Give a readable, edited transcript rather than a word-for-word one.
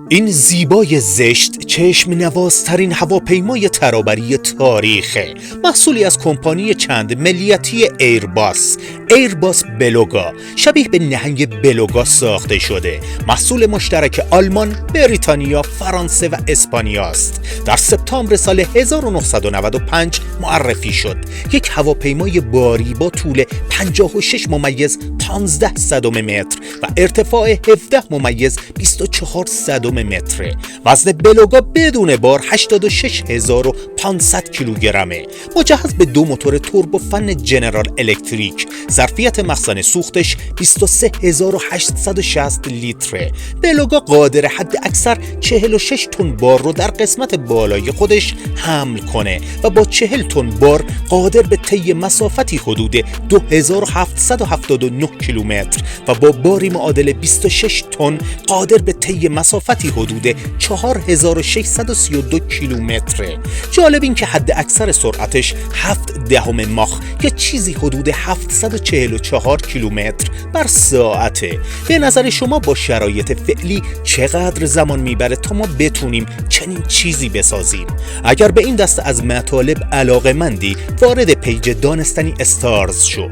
این زیبای زشت چشم نوازترین هواپیمای ترابری تاریخه، محصولی از کمپانی چند ملیتی ایرباس بلوگا، شبیه به نهنگ بلوگا ساخته شده. محصول مشترک آلمان، بریتانیا، فرانسه و اسپانیا است. در سپتامبر سال 1995 معرفی شد. یک هواپیمای باری با طول 56.15 متر و ارتفاع 17.24 متره. وزن بلوگا بدون بار 86500 کیلوگرمه. مجهز به 2 موتور توربوفن جنرال الکتریک. ظرفیت مخزن سوختش 23860 لیتره. بلوگا قادر حد اکثر 46 تن بار رو در قسمت بالای خودش حمل کنه و با 40 تن بار قادر به طی مسافتی حدود 2779 کیلومتر و با باری معادل 26 تن قادر به طی مسافتی حدود 4632 کیلومتره. جالب این که حد اکثر سرعتش 0.7 ماخ یا چیزی حدود 744 کیلومتر بر ساعته. به نظر شما با شرایط فعلی چقدر زمان میبره تا ما بتونیم چنین چیزی بسازیم؟ اگر به این دسته از مطالب علاقه‌مندی، وارد پیج دانستنی استارز شو.